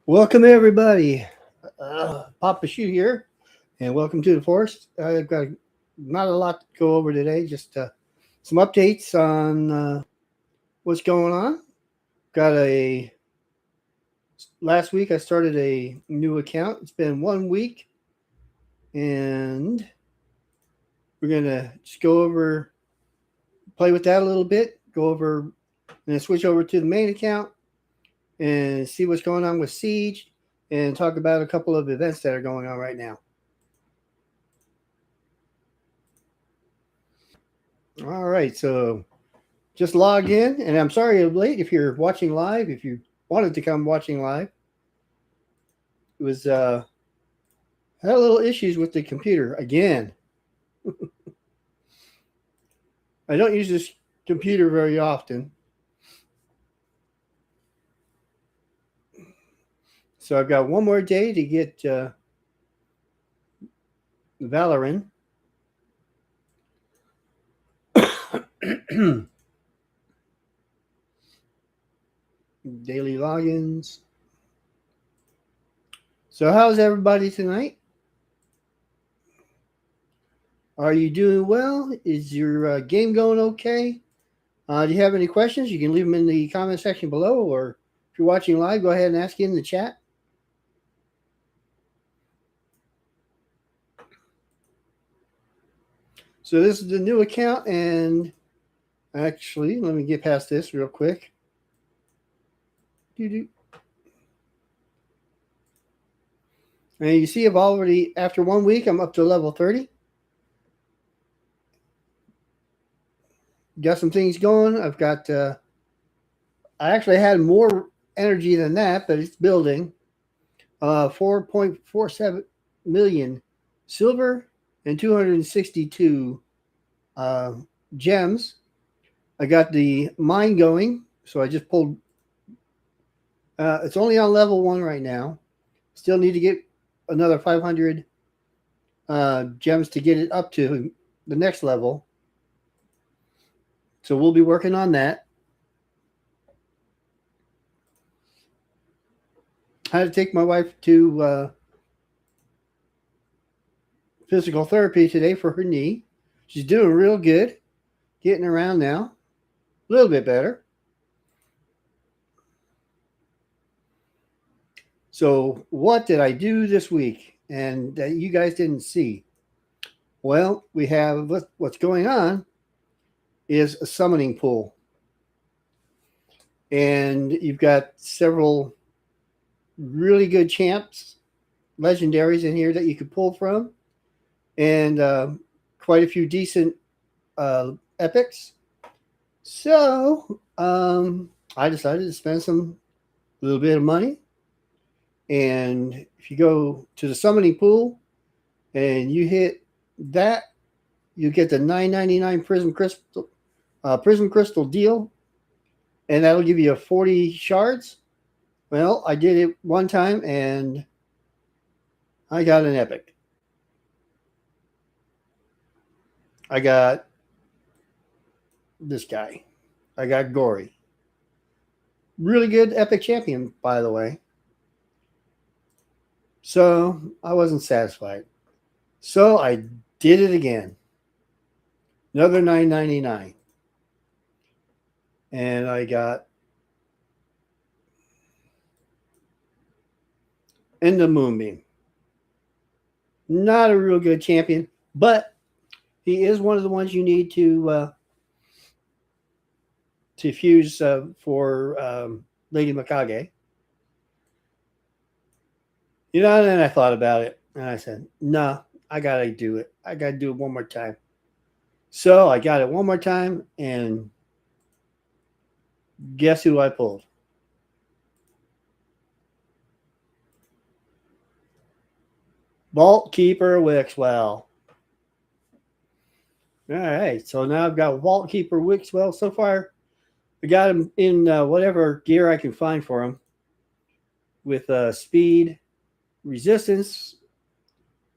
Welcome everybody. Papaschu here, and welcome to the forest. I've got not a lot to go over today, just some updates on what's going on. Got a last week I started a new account. It's been 1 week, and we're gonna just go over, play with that a little bit. Go over, and then switch over to the main account and see what's going on with Siege, and talk about a couple of events that are going on right now. All right, so just logged in, and I'm sorry I'm late. If you're watching live, if you wanted to come watching live, it was had a little issues with the computer again. I don't use this computer very often, so I've got one more day to get Valorant. Daily logins. So how's everybody tonight? Are you doing well? Is your game going okay? Do you have any questions? You can leave them in the comment section below, or if you're watching live, go ahead and ask in the chat. So this is the new account, and actually, let me get past this real quick. And you see I've already, after 1 week, I'm up to level 30. Got some things going. I've got, I actually had more energy than that, but it's building. 4.47 million silver and 262 gems. I got the mine going, so I just pulled. It's only on level 1 right now. Still need to get another 500 gems to get it up to the next level. So we'll be working on that. I had to take my wife to physical therapy today for her knee. She's doing real good, getting around now, a little bit better. So what did I do this week and that you guys didn't see? Well, we have, what's going on is a summoning pool. And you've got several really good champs, legendaries in here that you could pull from, and quite a few decent epics. So I decided to spend some little bit of money. And if you go to the summoning pool and you hit that, you get the $9.99 prism crystal deal, and that'll give you 40 shards. Well, I did it one time and I got an epic. I got this guy. I got Gory. Really good epic champion, by the way. So I wasn't satisfied. So I did it again. Another $9.99. And I got in the Moonbeam. Not a real good champion, but he is one of the ones you need to fuse for Lady Mikage. You know, and then I thought about it, and I said, no, I got to do it. I got to do it one more time. So I got it one more time, and guess who I pulled? Vault Keeper Wixwell. All right, so now I've got Vault Keeper Wixwell. So far, I got him in whatever gear I can find for him, with speed, resistance,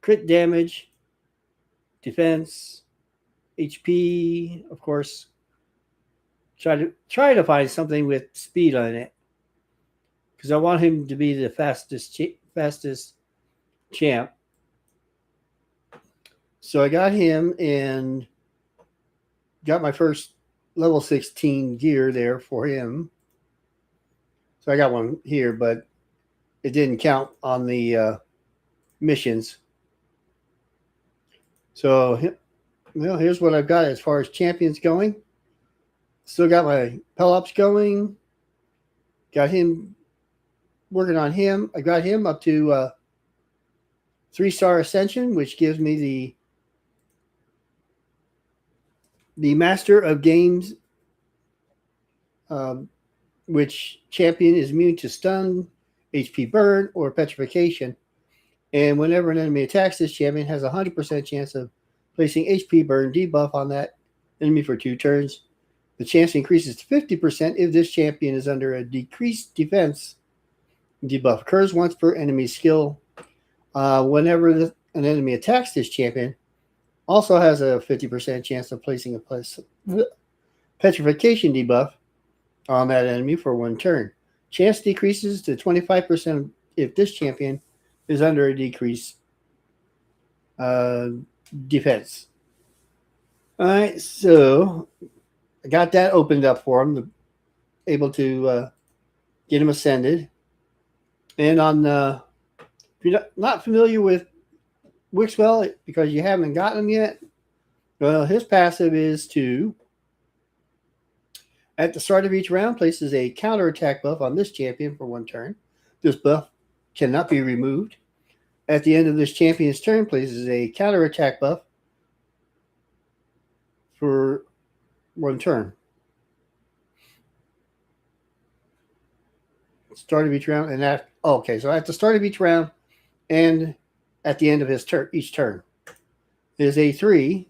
crit damage, defense, HP, of course. Try to find something with speed on it, because I want him to be the fastest champ. So I got him and got my first level 16 gear there for him. So I got one here, but it didn't count on the missions. So, well, here's what I've got as far as champions going. Still got my Pelops going. Got him working on him. I got him up to 3-star ascension, which gives me the Master of Games, which champion is immune to stun, HP burn, or petrification. And whenever an enemy attacks, this champion has a 100% chance of placing HP burn debuff on that enemy for 2 turns. The chance increases to 50% if this champion is under a decreased defense. Debuff occurs once per enemy skill. Whenever an enemy attacks this champion, also has a 50% chance of placing a petrification debuff on that enemy for 1 turn. Chance decreases to 25% if this champion is under a decreased defense. All right, so I got that opened up for him, able to get him ascended. And on if you're not familiar with Wixwell because you haven't gotten him yet, well, his passive is to, at the start of each round, places a counterattack buff on this champion for 1 turn. This buff cannot be removed. At the end of this champion's turn, places a counterattack buff for 1 turn. Start of each round, and that okay. So at the start of each round, and at the end of his each turn, is a 3.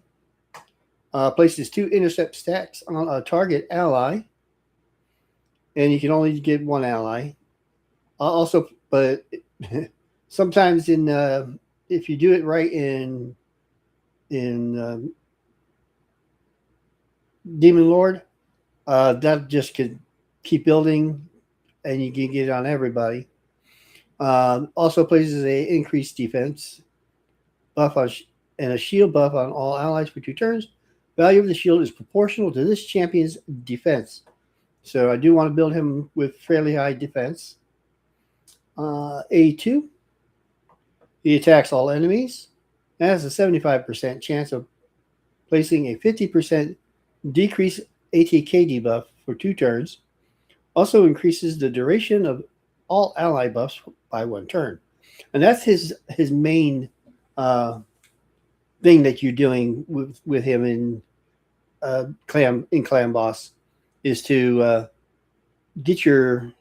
Places 2 intercept stacks on a target ally, and you can only get 1 ally. Also, but sometimes if you do it right in Demon Lord, that just could keep building, and you can get it on everybody. Also places a increased defense buff on and a shield buff on all allies for 2 turns. Value of the shield is proportional to this champion's defense. So I do want to build him with fairly high defense. A2. He attacks all enemies. That has a 75% chance of placing a 50% decrease ATK debuff for 2 turns. Also increases the duration of all ally buffs by 1 turn. And that's his main thing that you're doing with him in Clan Boss is to get your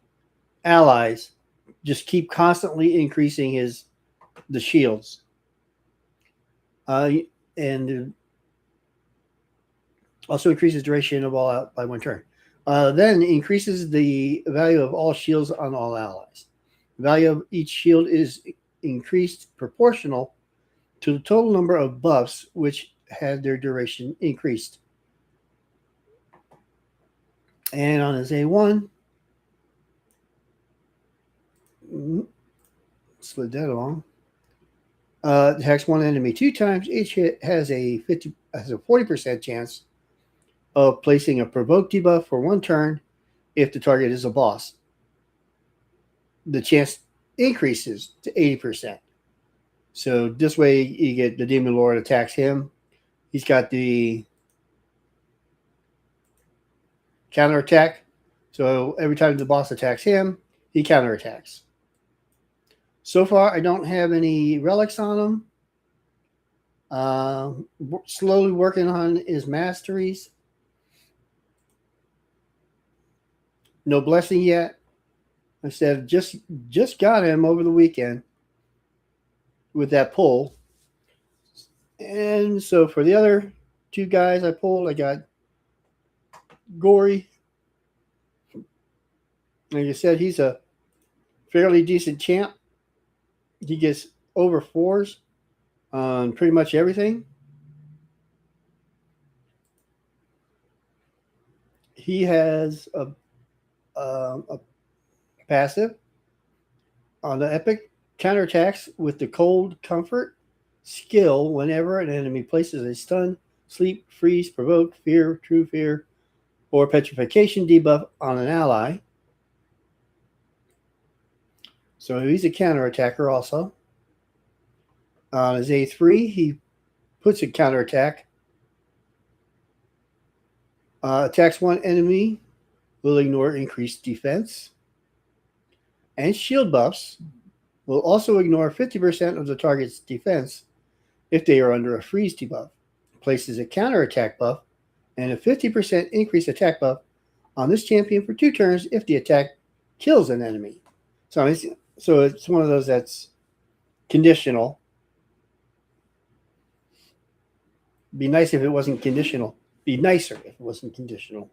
allies just keep constantly increasing the shields, and also increases duration of all out by 1 turn. Then increases the value of all shields on all allies. The value of each shield is increased proportional to the total number of buffs which had their duration increased. And on his A1, slid that along. Attacks 1 enemy 2 times. Each hit has a 40% chance of placing a provoke debuff for 1 turn if the target is a boss. The chance increases to 80%. So this way you get the Demon Lord attacks him. He's got the counterattack. So every time the boss attacks him, he counterattacks. So far, I don't have any relics on him. Slowly working on his masteries. No blessing yet. I said just got him over the weekend with that pull. And so for the other 2 guys I pulled, I got Gory. Like I said, he's a fairly decent champ. He gets over 4s on pretty much everything. He has a passive On the epic, counterattacks with the cold comfort skill whenever an enemy places a stun, sleep, freeze, provoke, fear, true fear, or petrification debuff on an ally. So he's a counterattacker also. On his A3, he puts a counterattack. Attacks one enemy, will ignore increased defense. And shield buffs will also ignore 50% of the target's defense if they are under a freeze debuff. Places a counterattack buff and a 50% increased attack buff on this champion for 2 turns if the attack kills an enemy. So it's one of those that's conditional. Be nice if it wasn't conditional. Be nicer if it wasn't conditional.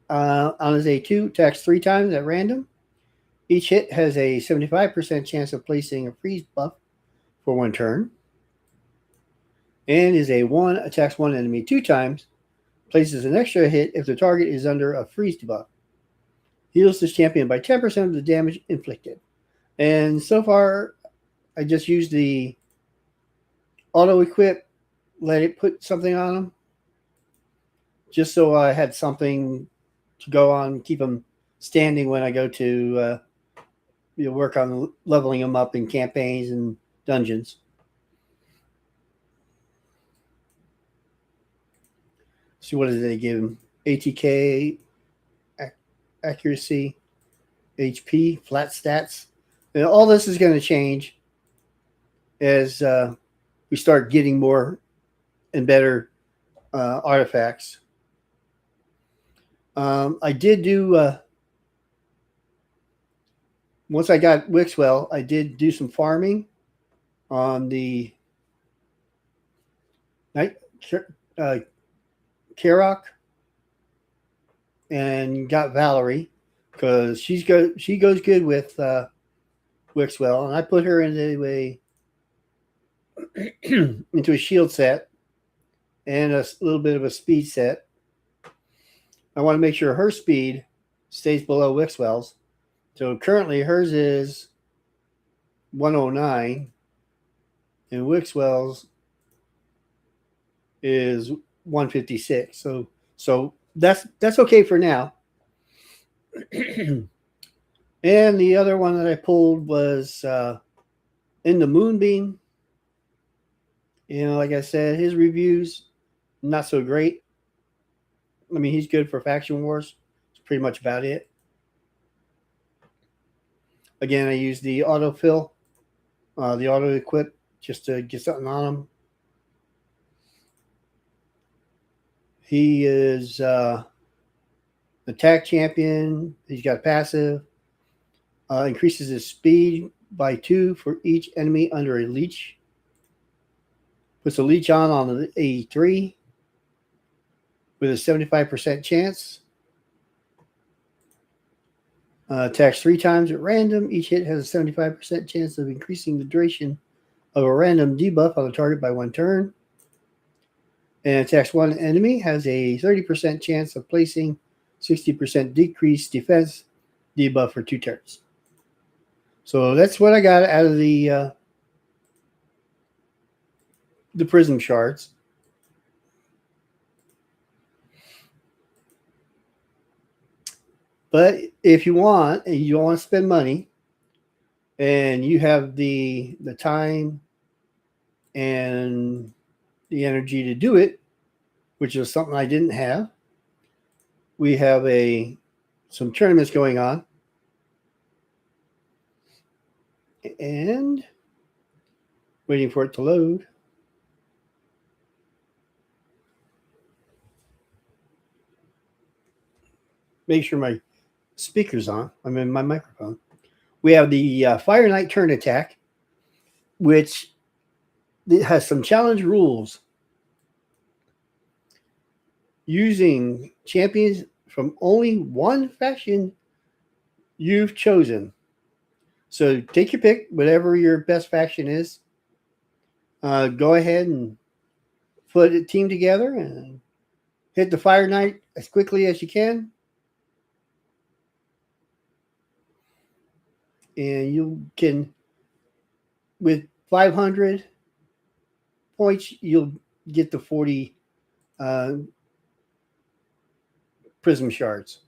On his A2, attacks 3 times at random. Each hit has a 75% chance of placing a freeze buff for 1 turn. And his A1 attacks 1 enemy 2 times, places an extra hit if the target is under a freeze debuff. Heals this champion by 10% of the damage inflicted. And so far, I just used the auto equip, let it put something on him, just so I had something to go on, keep him standing when I go to work on leveling him up in campaigns and dungeons. So what did they give him? ATK, accuracy, HP, flat stats. And all this is going to change as we start getting more and better artifacts. I did do, once I got Wixwell, I did do some farming on the Karok and got Valerie because she goes good with Wixwell, and I put her into a shield set and a little bit of a speed set. I want to make sure her speed stays below Wixwell's. So currently hers is 109 and Wixwell's is 156. So that's okay for now. And the other one that I pulled was in the Moonbeam. Like I said, his reviews not so great. I mean, he's good for faction wars. It's pretty much about it. Again, I use the autofill, the auto equip, just to get something on him. He is attack champion. He's got passive. Increases his speed by 2 for each enemy under a leech. Puts a leech on the A3 with a 75% chance. Attacks 3 times at random. Each hit has a 75% chance of increasing the duration of a random debuff on the target by 1 turn. And attacks 1 enemy, has a 30% chance of placing 60% decreased defense debuff for 2 turns. So that's what I got out of the prism shards. But if you want, and you don't want to spend money, and you have the time and the energy to do it, which is something I didn't have, we have some tournaments going on. And waiting for it to load. Make sure my speaker's on. I'm in my microphone. We have the Fire Knight turn attack, which has some challenge rules. Using champions from only one faction you've chosen. So take your pick, whatever your best faction is. Go ahead and put a team together and hit the Fire Knight as quickly as you can. and you can, with 500 points, you'll get the 40 prism shards.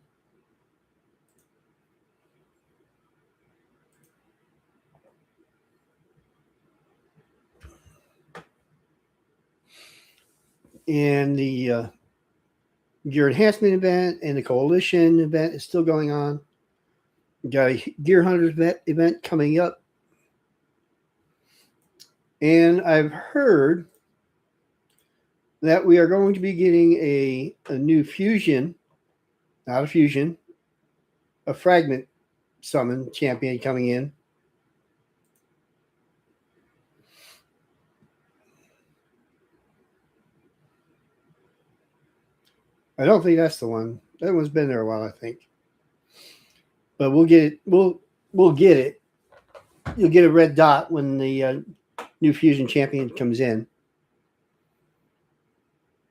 And the Gear Enhancement event and the Coalition event is still going on. We got a Gear Hunters event coming up. And I've heard that we are going to be getting a new fusion, not a fusion, a fragment summon champion coming in. I don't think that's the one. That one's been there a while, I think. But we'll get it. We'll get it. You'll get a red dot when the new fusion champion comes in.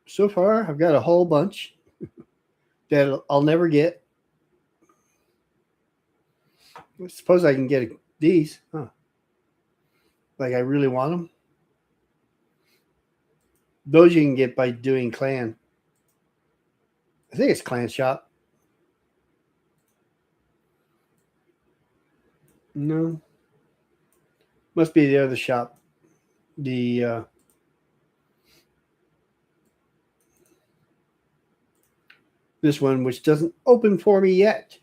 So far, I've got a whole bunch that I'll never get. I suppose I can get these. Huh. Like I really want them. Those you can get by doing clan. I think it's clan shop. No. Must be the other shop. The this one, which doesn't open for me yet.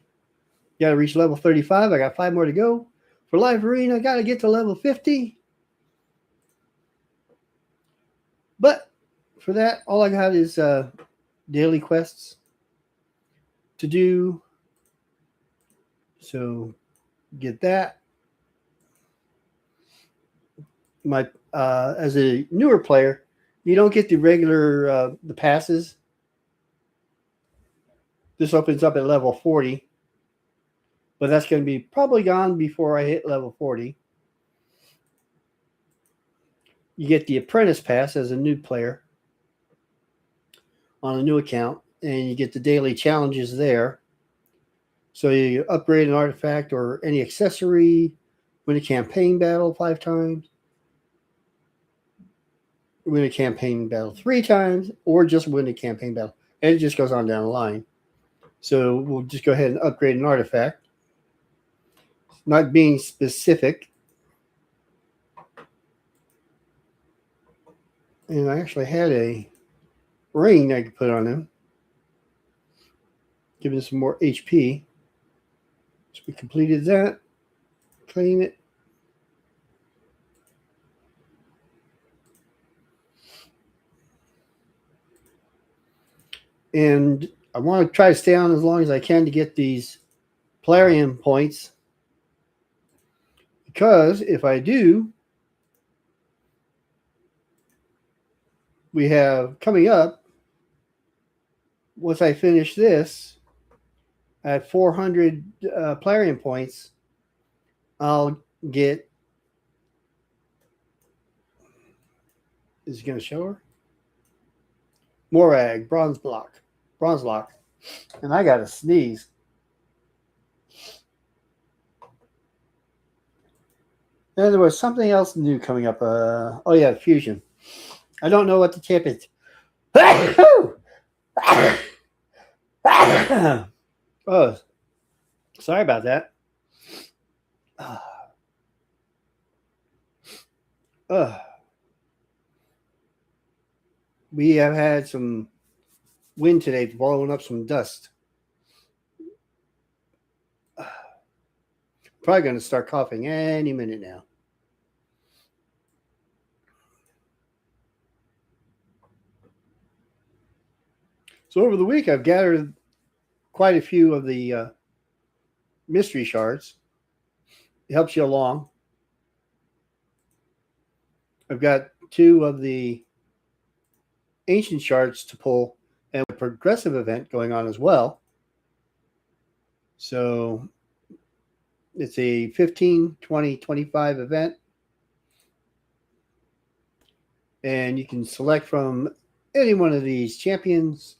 Got to reach level 35. I got 5 more to go. For Live Arena, I got to get to level 50. But for that, all I got is daily quests to do. So get that. My as a newer player, you don't get the regular the passes. This opens up at level 40. But that's going to be probably gone before I hit level 40. You get the Apprentice Pass as a new player on a new account, and you get the daily challenges there. So you upgrade an artifact or any accessory, win a campaign battle 5 times, win a campaign battle 3 times, or just win a campaign battle. And it just goes on down the line. So we'll just go ahead and upgrade an artifact. Not being specific. And I actually had a ring I could put on him. Give him some more HP. So we completed that. Claim it. And I want to try to stay on as long as I can to get these Plarium points. Because if I do, we have coming up, once I finish this, at 400 Plarium points, I'll get, is it going to show her? Morag, bronze lock. And I got to sneeze. And there was something else new coming up. Oh, yeah, Fusion. I don't know what the tip is. Oh, sorry about that. We have had some wind today blowing up some dust. Probably going to start coughing any minute now. So over the week, I've gathered quite a few of the mystery shards. It helps you along. I've got 2 of the ancient shards to pull and a progressive event going on as well. So it's a 15, 20, 25 event. And you can select from any one of these champions.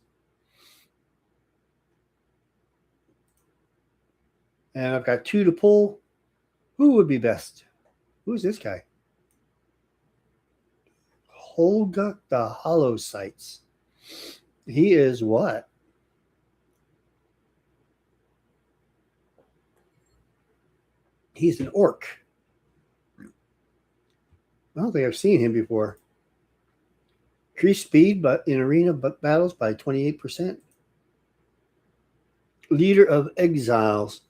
And I've got 2 to pull. Who would be best? Who's this guy? Holguk the Hollow Sights. He is what? He's an orc. I don't think I've seen him before. Increased speed but in arena battles by 28%. Leader of Exiles.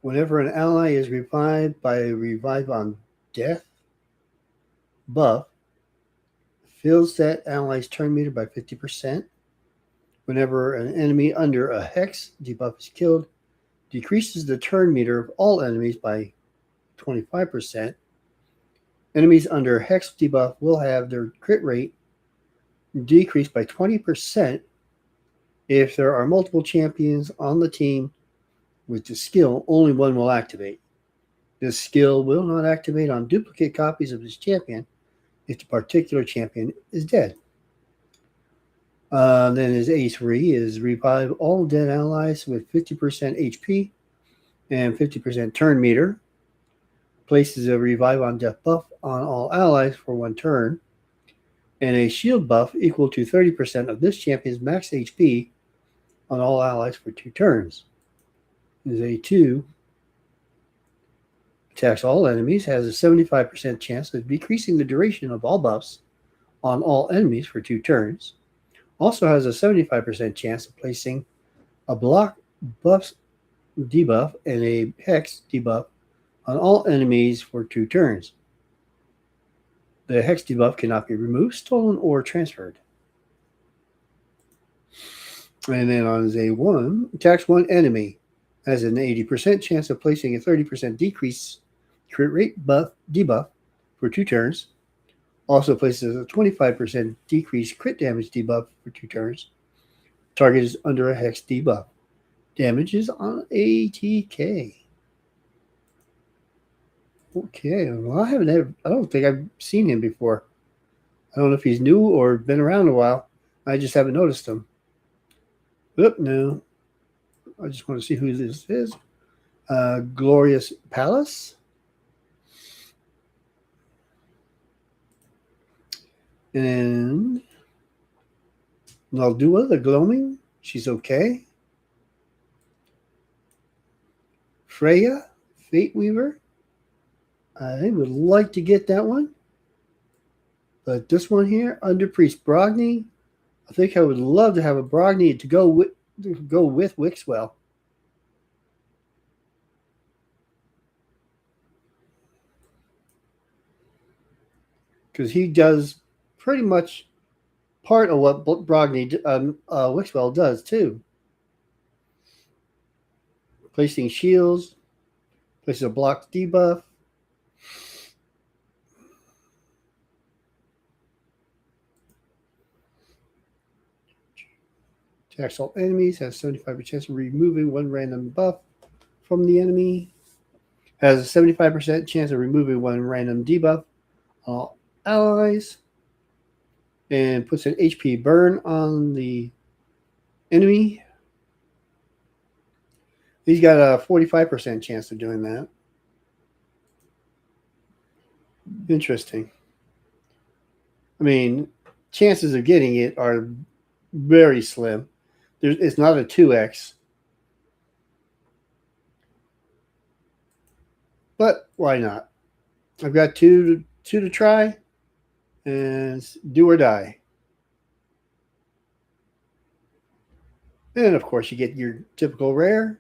Whenever an ally is revived by a revive on death buff, fills that ally's turn meter by 50%. Whenever an enemy under a hex debuff is killed, decreases the turn meter of all enemies by 25%. Enemies under hex debuff will have their crit rate decreased by 20% if there are multiple champions on the team with the skill. Only one will activate. This skill will not activate on duplicate copies of this champion if the particular champion is dead. Then his A3 is revive all dead allies with 50% HP and 50% turn meter. Places a revive on death buff on all allies for one turn. And a shield buff equal to 30% of this champion's max HP on all allies for 2 turns. His A2 attacks all enemies, has a 75% chance of decreasing the duration of all buffs on all enemies for 2 turns. Also has a 75% chance of placing a block buff debuff and a hex debuff on all enemies for 2 turns. The hex debuff cannot be removed, stolen, or transferred. And then on his A1, attacks one enemy, has an 80% chance of placing a 30% decrease crit rate debuff for 2 turns. Also places a 25% decreased crit damage debuff for 2 turns. Target is under a hex debuff. Damage is on ATK. Okay, well, I don't think I've seen him before. I don't know if he's new or been around a while. I just haven't noticed him. Oop, no. I just want to see who this is. Glorious Palace. And Naldua the Gloaming. She's okay. Freya, Fate Weaver. I would like to get that one. But this one here, Under Priest Brogni. I think I would love to have a Brogni to go with Wixwell. Because he does pretty much part of what Wixwell does too. Placing shields, places a block debuff. Attacks all enemies, has 75% chance of removing one random buff from the enemy. Has a 75% chance of removing one random debuff on all allies. And puts an HP burn on the enemy. He's got a 45% chance of doing that. Interesting. I mean, chances of getting it are very slim. It's not a 2x. But why not? I've got two to try, and do or die. And of course, you get your typical rare.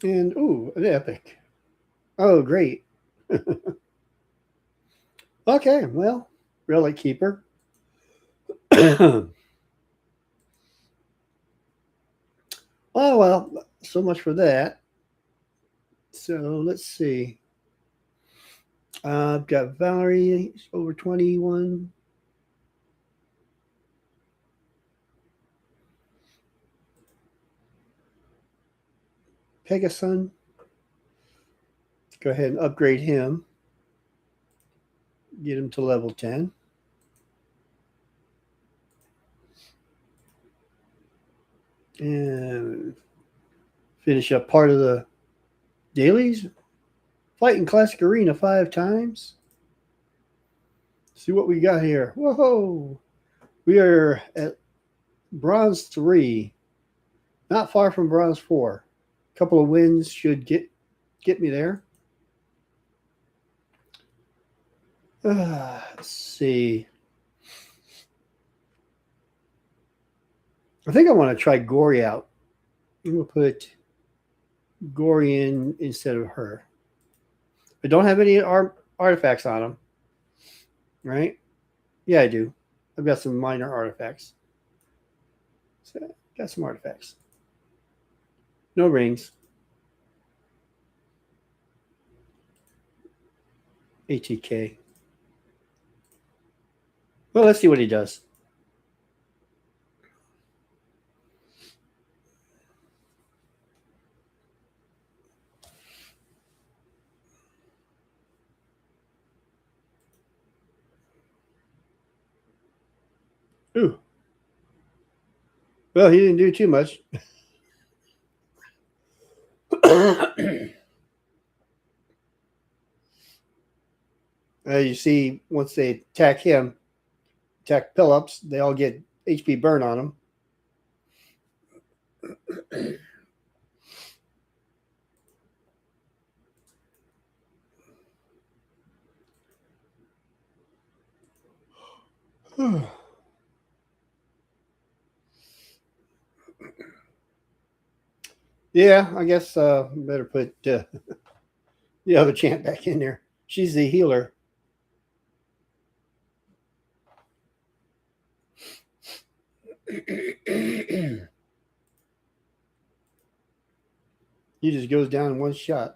And ooh, an epic. Oh, great. Okay, well, Relic Keeper. Oh, well, so much for that. So let's see. I've got Valerie over 21. Pegasun. Go ahead and upgrade him. Get him to level 10. And finish up part of the dailies. Fight in Classic Arena 5 times. See what we got here. Whoa! We are at Bronze 3. Not far from Bronze 4. A couple of wins should get me there. Let's see. I think I want to try Gory out. I'm going to put Gory in instead of her. I don't have any artifacts on him. Right? Yeah, I do. I've got some minor artifacts. So, got some artifacts. No rings. ATK. Well, let's see what he does. Ooh. Well, he didn't do too much. You see, once they attack him, attack Phillips, they all get HP burn on them. Yeah, I guess better put the other champ back in there. She's the healer. He just goes down in one shot.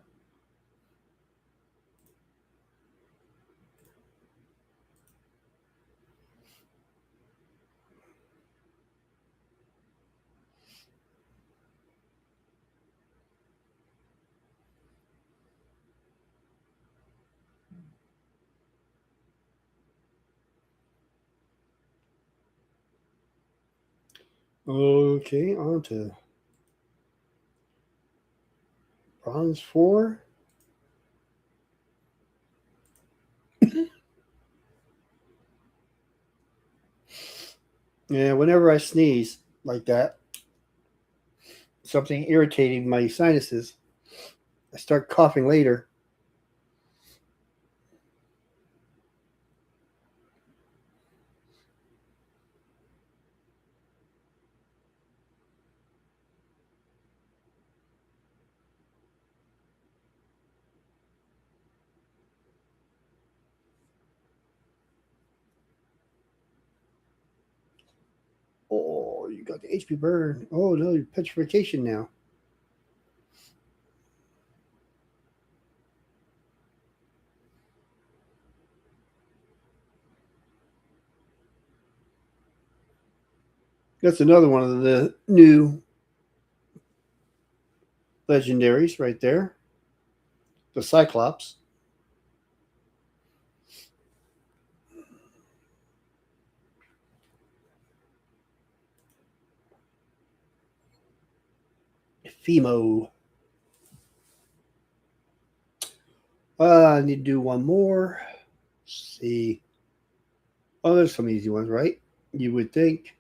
Okay, on to Bronze 4. Yeah, whenever I sneeze like that, something irritating my sinuses, I start coughing later. Oh, you got the HP burn. Oh no, you're petrification now. That's another one of the new legendaries right there. The Cyclops. Femo. I need to do one more. Let's see. Oh, there's some easy ones, right? You would think.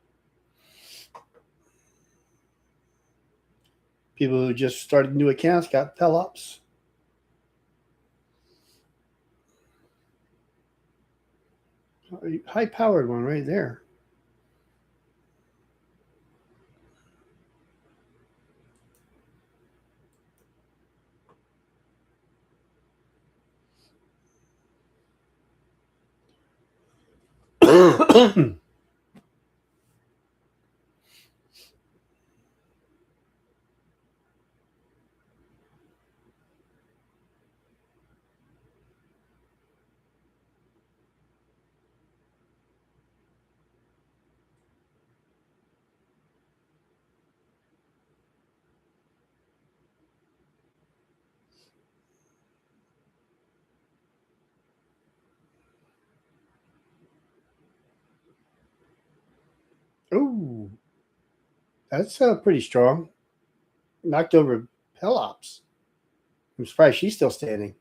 People who just started new accounts got Pelops. High powered one right there. That's pretty strong. Knocked over Pelops. I'm surprised she's still standing.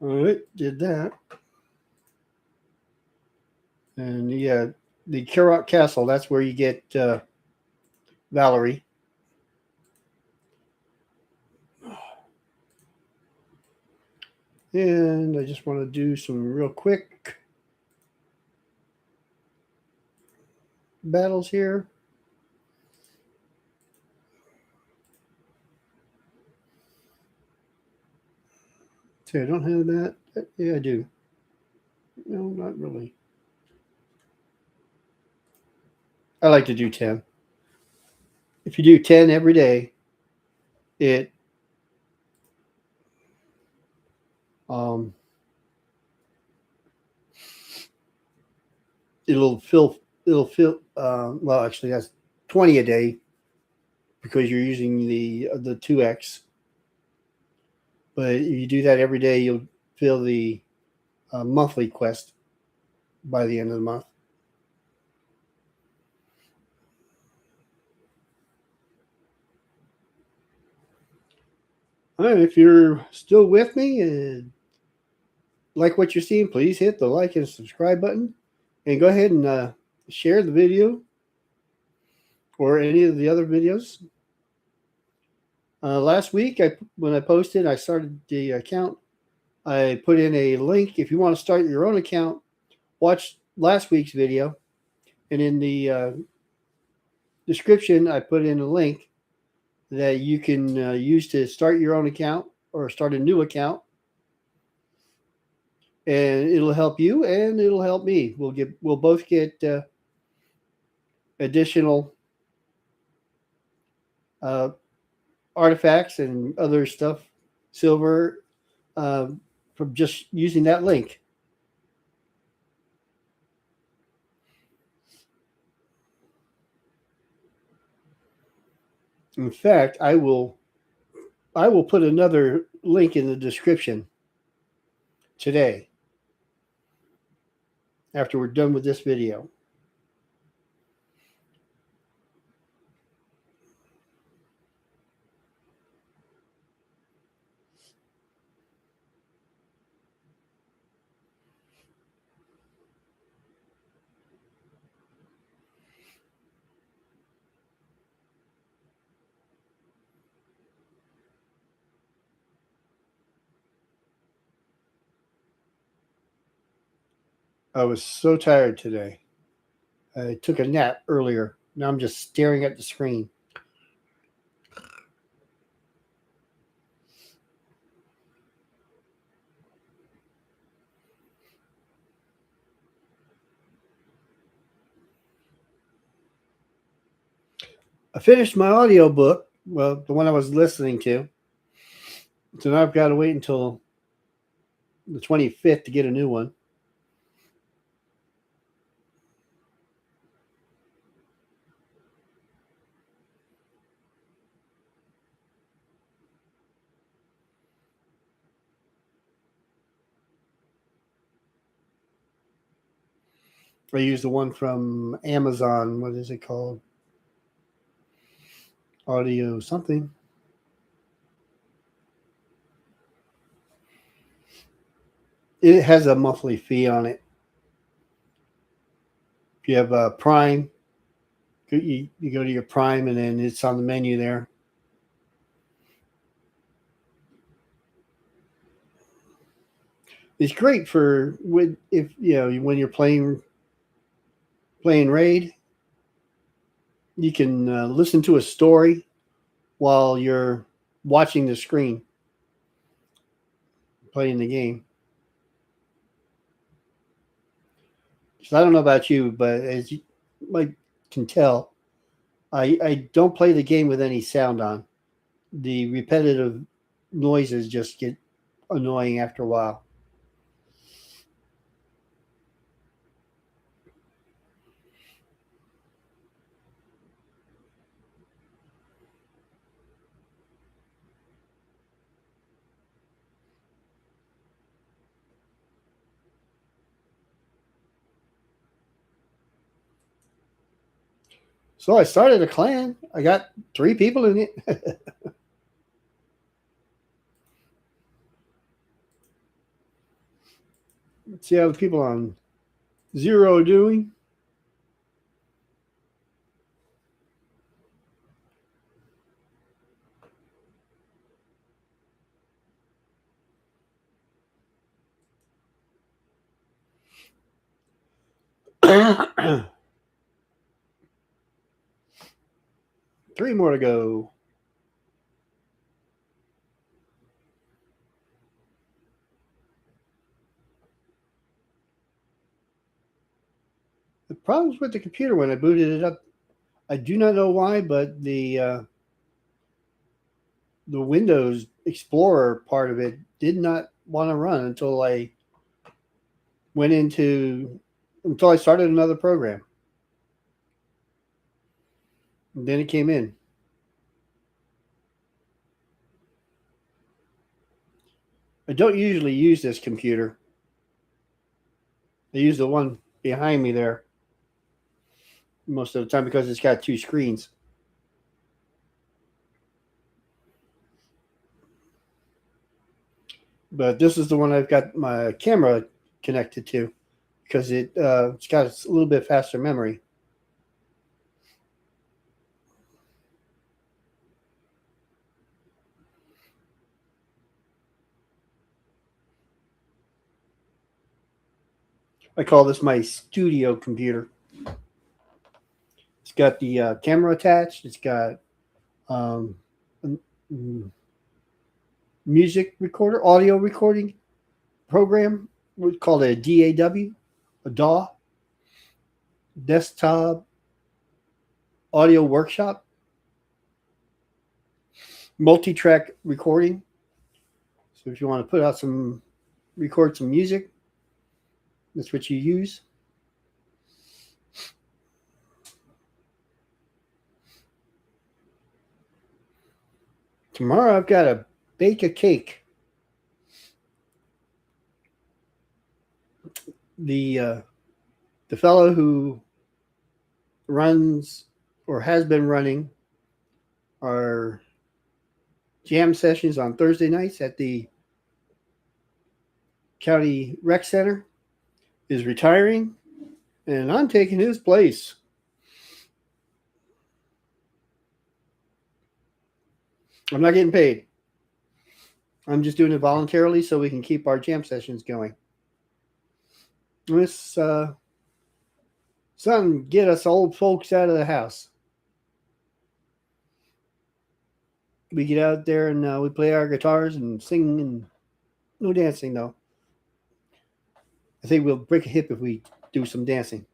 All right, did that. And yeah, the Kirok Castle, that's where you get Valerie. And I just want to do some real quick battles here. See, I don't have that. Yeah, I do. No, not really. I like to do 10. If you do 10 every day, it um, it'll fill well, actually that's 20 a day because you're using the 2x. But if you do that every day, you'll fill the monthly quest by the end of the month. All right, if you're still with me and like what you're seeing, please hit the like and subscribe button, and go ahead and share the video or any of the other videos. Last week, when I posted, I started the account. I put in a link. If you want to start your own account, watch last week's video, and in the description, I put in a link that you can use to start your own account or start a new account, and it'll help you and it'll help me. We'll both get additional uh, artifacts and other stuff, silver, from just using that link. In fact, I will put another link in the description today after we're done with this video. I was so tired today. I took a nap earlier. Now I'm just staring at the screen. I finished my audio book, well, the one I was listening to. So now I've got to wait until the 25th to get a new one. I used the one from Amazon. What is it called? Audio something. It has a monthly fee on it. If you have a Prime, you go to your Prime and then it's on the menu there. It's great for if when you're playing raid, you can listen to a story while you're watching the screen playing the game. So I don't know about you, but as you might can tell, I don't play the game with any sound on. The repetitive noises just get annoying after a while. So I started a clan. I got 3 people in it. Let's see how the people on Zero are doing. Three more to go. The problems with the computer when I booted it up, I do not know why, but the Windows Explorer part of it did not want to run until I started another program. And then it came in. I don't usually use this computer. I use the one behind me there most of the time because it's got 2 screens. But this is the one I've got my camera connected to because it's got a little bit faster memory. I call this my studio computer. It's got the camera attached. It's got um, music recorder, audio recording program. We call it a DAW, desktop audio workshop, multi-track recording. So if you want to record some music, that's what you use. Tomorrow I've got to bake a cake. The fellow who runs or has been running our jam sessions on Thursday nights at the county rec center is retiring, and I'm taking his place. I'm not getting paid. I'm just doing it voluntarily so we can keep our jam sessions going. This son, get us old folks out of the house. We get out there and we play our guitars and sing, and no dancing though. I think we'll break a hip if we do some dancing.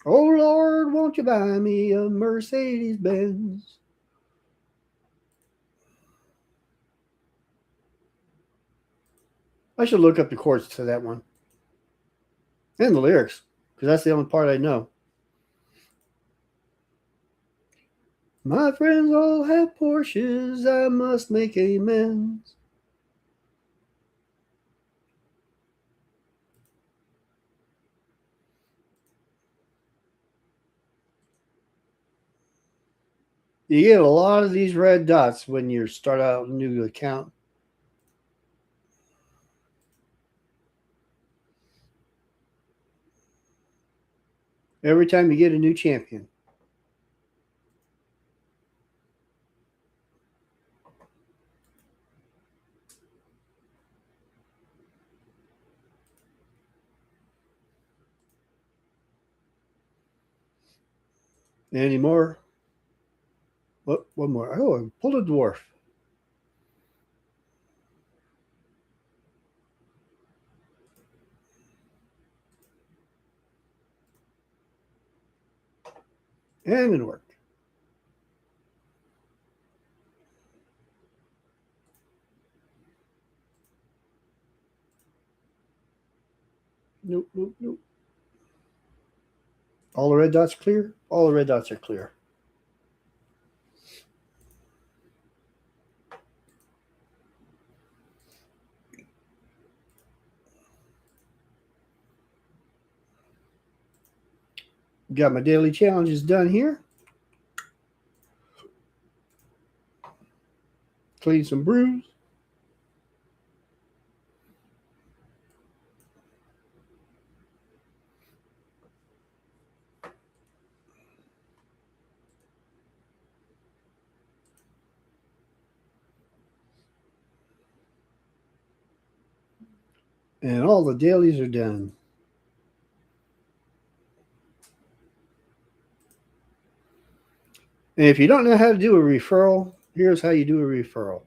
Oh Lord, won't you buy me a Mercedes Benz? I should look up the chords to that one and the lyrics because that's the only part I know. My friends all have Porsches, I must make amends. You get a lot of these red dots when you start out a new account. Every time you get a new champion. Any more? What? One more. Oh, I pulled a dwarf. And it worked. Nope, nope, nope. All the red dots clear? All the red dots are clear. Got my daily challenges done here. Clean some brews. And all the dailies are done. And if you don't know how to do a referral, here's how you do a referral.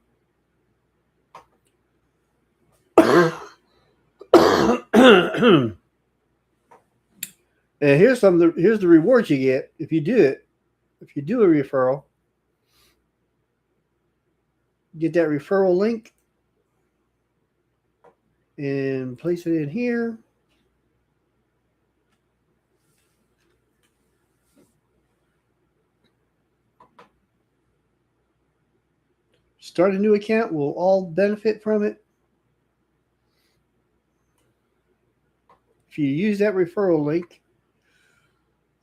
And here's here's the rewards you get if you do it. If you do a referral, get that referral link and place it in here. Start a new account. We'll all benefit from it. If you use that referral link,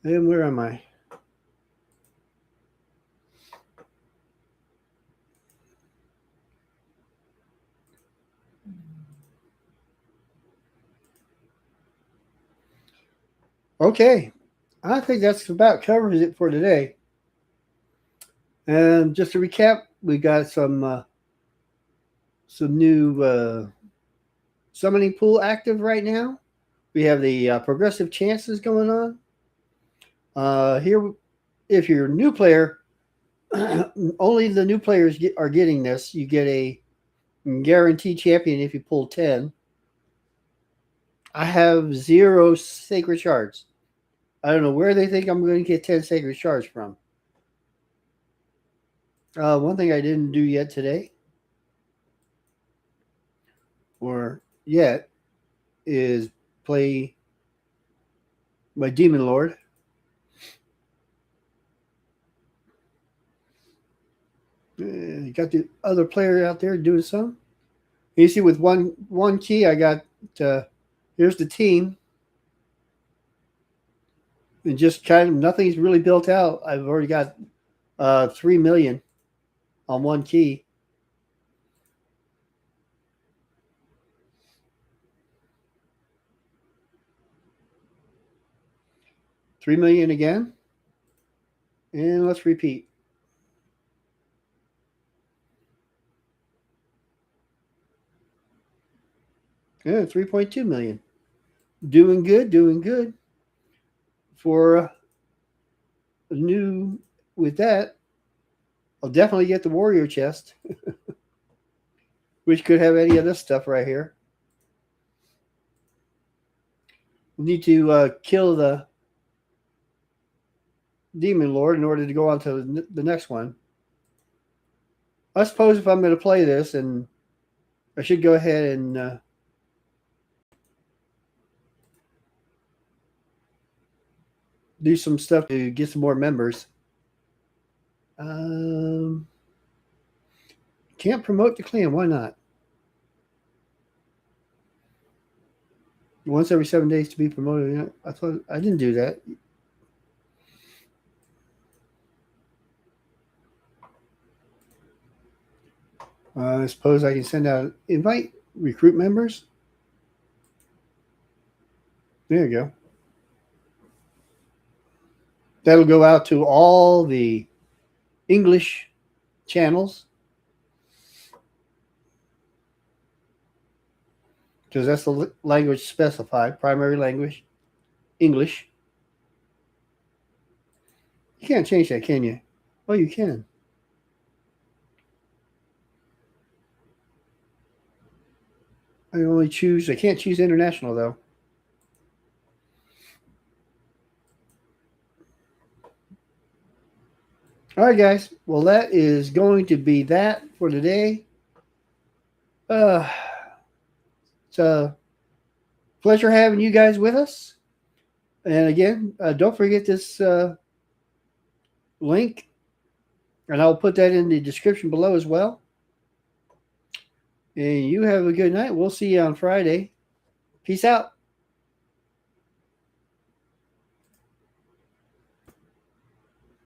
then where am I? Okay, I think that's about covers it for today. And just to recap, we got some new summoning pool active right now. We have the progressive chances going on. Here, if you're a new player, only the new players are getting this. You get a guaranteed champion if you pull 10. I have 0 sacred shards. I don't know where they think I'm going to get 10 sacred shards from. One thing I didn't do yet today, or yet, is play my Demon Lord. You got the other player out there doing some. You see, with one key, I got here's the team, and just kind of nothing's really built out. I've already got 3 million on one key. $3 million again, and let's repeat. Yeah, 3.2 million. Doing good. For new with that, I'll definitely get the warrior chest, which could have any of this stuff right here. We need to kill the Demon Lord in order to go on to the next one. I suppose if I'm going to play this, and I should go ahead and do some stuff to get some more members. Can't promote the clan. Why not? Once every 7 days to be promoted. I thought I didn't do that. I suppose I can send out invite, recruit members. There you go. That'll go out to all the English channels, because that's the language specified, primary language, English. You can't change that, can you? Oh, you can. I can't choose international, though. All right, guys. Well, that is going to be that for today. It's a pleasure having you guys with us. And again, don't forget this link, and I'll put that in the description below as well. And you have a good night. We'll see you on Friday. Peace out.